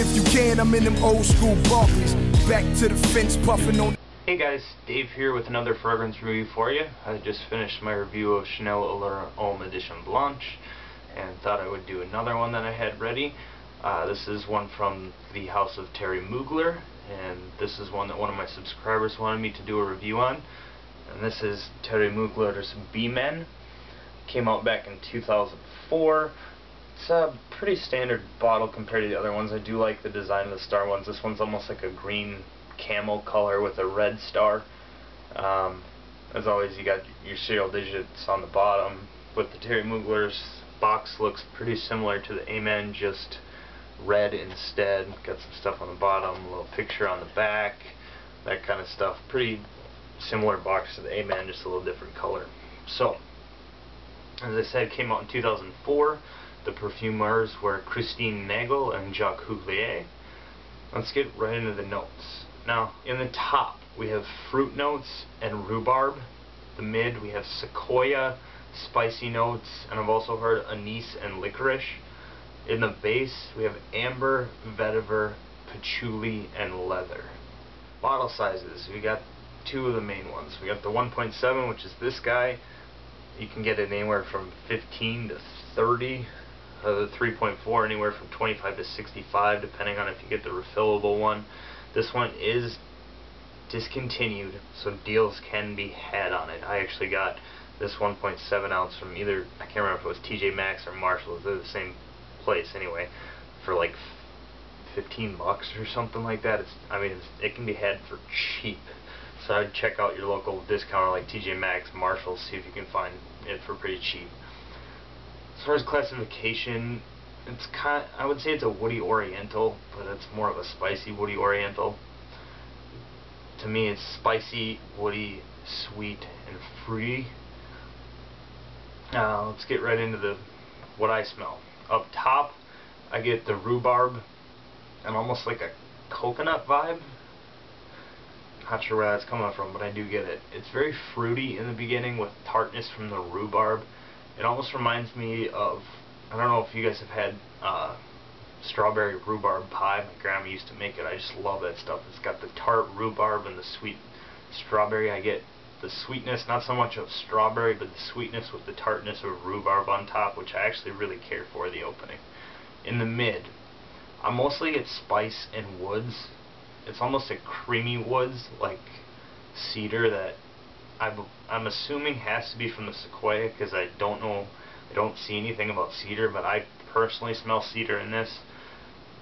if you can. I'm in them old school Barclays. Back to the fence, puffing on. Hey guys, Dave here with another fragrance review for you. I just finished my review of Chanel Allure Homme Edition Blanche and thought I would do another one that I had ready. This is one from the house of Thierry Mugler, and this is one that one of my subscribers wanted me to do a review on. And this is Thierry Mugler's BMen. Came out back in 2004. It's a pretty standard bottle compared to the other ones. I do like the design of the star ones. This one's almost like a green camel color with a red star. As always, you got your serial digits on the bottom. But the Thierry Mugler's box looks pretty similar to the BMen, just red instead. Got some stuff on the bottom, a little picture on the back, that kind of stuff. Pretty similar box to the BMen, just a little different color. So, as I said, it came out in 2004. The perfumers were Christine Nagel and Jacques Huclier. Let's get right into the notes. Now, in the top, we have fruit notes and rhubarb. The mid, we have sequoia, spicy notes, and I've also heard anise and licorice. In the base, we have amber, vetiver, patchouli, and leather. Bottle sizes, we got two of the main ones. We got the 1.7, which is this guy. You can get it anywhere from 15 to 30. The 3.4 anywhere from 25 to 65, depending on if you get the refillable one. This one is discontinued, so deals can be had on it. I actually got this 1.7 ounce from either, I can't remember if it was TJ Maxx or Marshalls. They're the same place anyway, for like 15 bucks or something like that. It can be had for cheap. So I'd check out your local discounter like TJ Maxx, Marshalls, see if you can find it for pretty cheap. As far as classification, it's I would say it's a Woody Oriental, but it's more of a spicy Woody Oriental. To me, it's spicy, woody, sweet, and fruity. Now let's get right into what I smell. Up top, I get the rhubarb and almost like a coconut vibe. Not sure where that's coming from, but I do get it. It's very fruity in the beginning with tartness from the rhubarb. It almost reminds me of, I don't know if you guys have had strawberry rhubarb pie. My grandma used to make it. I just love that stuff. It's got the tart rhubarb and the sweet strawberry. I get the sweetness, not so much of strawberry, but the sweetness with the tartness of rhubarb on top, which I actually really care for the opening. In the mid, I mostly get spice and woods. It's almost a creamy woods, like cedar, that I'm assuming has to be from the sequoia, because I don't see anything about cedar, but I personally smell cedar in this.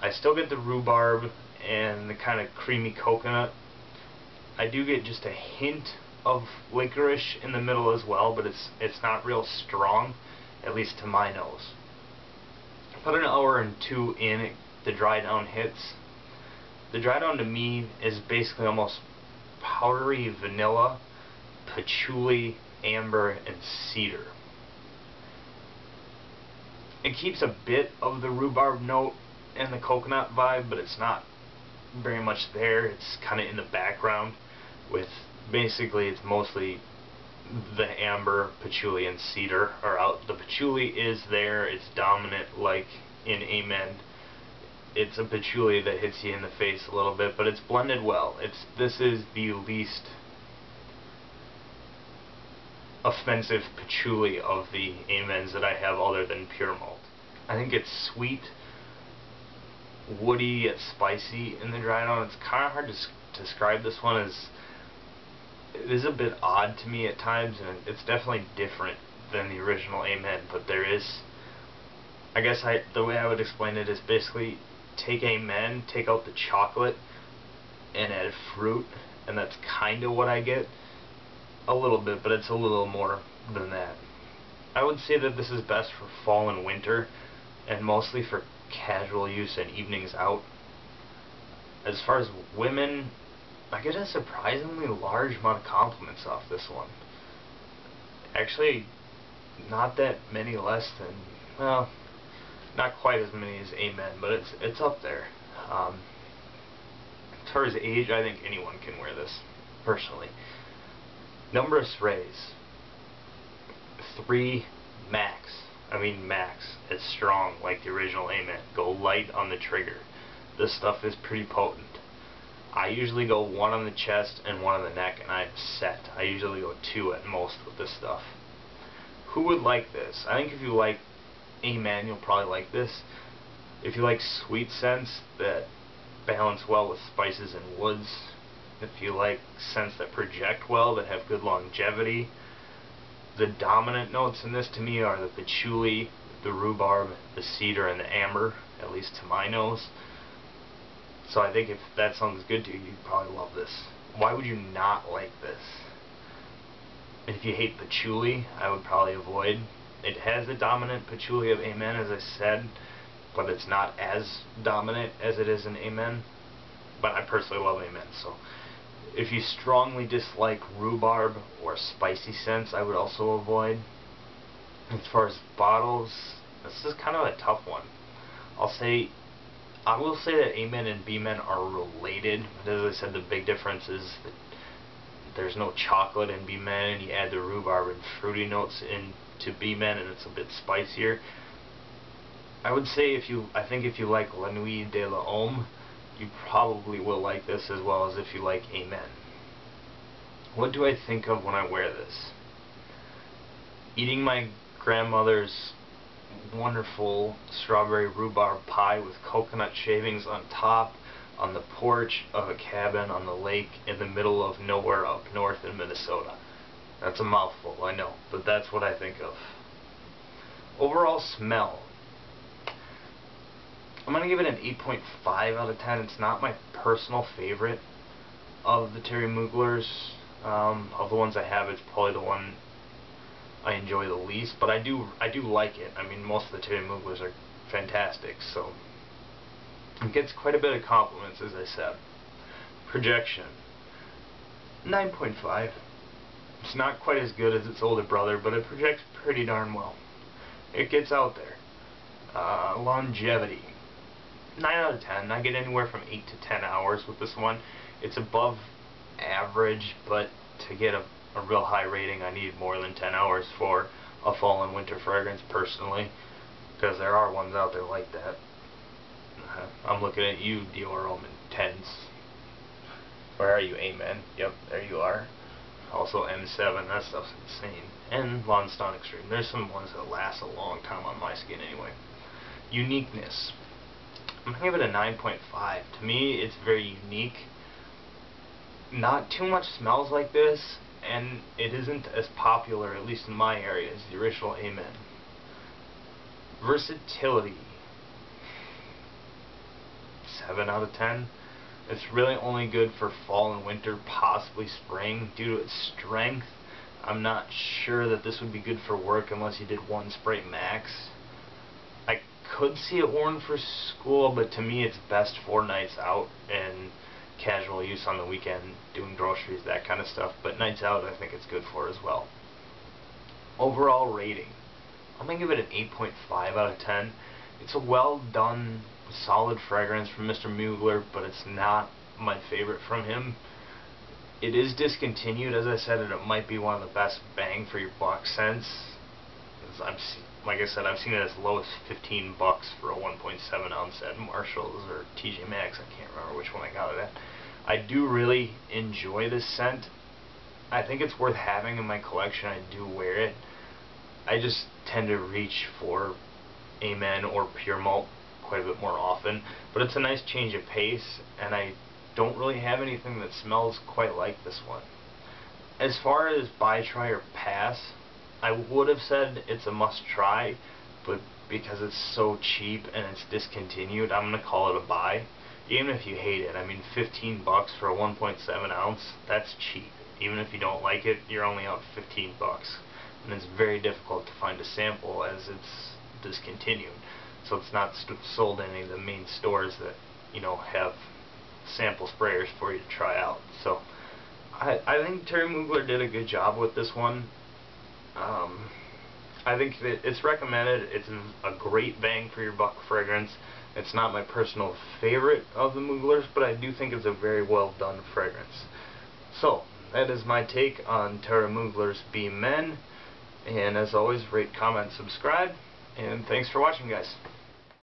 I still get the rhubarb and the kind of creamy coconut. I do get just a hint of licorice in the middle as well, but it's not real strong, at least to my nose. About an hour and two in, the dry down hits. The dry down to me is basically almost powdery vanilla, patchouli, amber, and cedar. It keeps a bit of the rhubarb note and the coconut vibe, but it's not very much there. It's kind of in the background with, basically it's mostly the amber, patchouli, and cedar are out. The patchouli is there, it's dominant like in BMen. It's a patchouli that hits you in the face a little bit, but it's blended well. This is the least offensive patchouli of the BMens that I have other than pure malt. I think it's sweet, woody, yet spicy in the dry down. It's kind of hard to describe this one as, it is a bit odd to me at times, and it's definitely different than the original BMen, but there is, I guess the way I would explain it is basically take BMen, take out the chocolate, and add fruit, and that's kind of what I get. A little bit, but it's a little more than that. I would say that this is best for fall and winter, and mostly for casual use and evenings out. As far as women, I get a surprisingly large amount of compliments off this one. Actually, not that many less than, well, not quite as many as BMen, but it's up there. As far as age, I think anyone can wear this, personally. Number of sprays, 3 max. I mean max. It's strong like the original BMen. Go light on the trigger. this stuff is pretty potent. I usually go one on the chest and one on the neck, and I'm set. I usually go two at most with this stuff. Who would like this? I think if you like BMen, you'll probably like this. If you like sweet scents that balance well with spices and woods, if you like scents that project well, that have good longevity, the dominant notes in this to me are the patchouli, the rhubarb, the cedar, and the amber, at least to my nose. So I think if that sounds good to you, you'd probably love this. Why would you not like this? If you hate patchouli, I would probably avoid. It has the dominant patchouli of BMen, as I said, but it's not as dominant as it is in BMen. But I personally love BMen, so if you strongly dislike rhubarb or spicy scents, I would also avoid. As far as bottles, this is kind of a tough one. I will say that BMen and BMen are related, but as I said, the big difference is that there's no chocolate in BMen, and you add the rhubarb and fruity notes into BMen, and it's a bit spicier. I would say I think if you like La Nuit de l'Homme, you probably will like this as well as if you like BMen. What do I think of when I wear this? Eating my grandmother's wonderful strawberry rhubarb pie with coconut shavings on top, on the porch of a cabin on the lake in the middle of nowhere up north in Minnesota. That's a mouthful, I know, but that's what I think of. Overall smell, I'm going to give it an 8.5 out of 10. It's not my personal favorite of the Thierry Muglers. Of the ones I have, it's probably the one I enjoy the least, but I do like it. I mean, most of the Thierry Muglers are fantastic, so it gets quite a bit of compliments, as I said. Projection, 9.5. It's not quite as good as its older brother, but it projects pretty darn well. It gets out there. Longevity, 9 out of 10. I get anywhere from 8 to 10 hours with this one. It's above average, but to get a real high rating, I need more than 10 hours for a fall and winter fragrance, personally, because there are ones out there like that. I'm looking at you, Dior Homme 10s. Where are you, BMen? Yep, there you are. Also M7, that stuff's insane. And Lanston Extreme. There's some ones that last a long time on my skin anyway. Uniqueness, I'm going to give it a 9.5. To me, it's very unique. Not too much smells like this, and it isn't as popular, at least in my area, as the original BMen. Versatility, 7 out of 10. It's really only good for fall and winter, possibly spring, due to its strength. I'm not sure that this would be good for work unless you did one spray max. I could see it worn for school, but to me it's best for nights out and casual use on the weekend, doing groceries, that kind of stuff. But nights out, I think it's good for as well. Overall rating, I'm going to give it an 8.5 out of 10. It's a well done, solid fragrance from Mr. Mugler, but it's not my favorite from him. It is discontinued, as I said, and it might be one of the best bang for your buck scents. Like I said, I've seen it as low as $15 for a 1.7 ounce at Marshall's or TJ Maxx. I can't remember which one I got it at. I do really enjoy this scent. I think it's worth having in my collection. I do wear it. I just tend to reach for BMen or Pure Malt quite a bit more often, but it's a nice change of pace, and I don't really have anything that smells quite like this one. As far as buy, try, or pass, I would have said it's a must try, but because it's so cheap and it's discontinued, I'm going to call it a buy. Even if you hate it, I mean, $15 for a 1.7 ounce, that's cheap. Even if you don't like it, you're only out $15, and it's very difficult to find a sample as it's discontinued. So it's not sold in any of the main stores that, you know, have sample sprayers for you to try out. So I think Thierry Mugler did a good job with this one. I think that it's recommended. It's a great bang for your buck fragrance. It's not my personal favorite of the Muglers, but I do think it's a very well done fragrance. So that is my take on Thierry Mugler's BMen. And as always, rate, comment, subscribe, and thanks for watching, guys.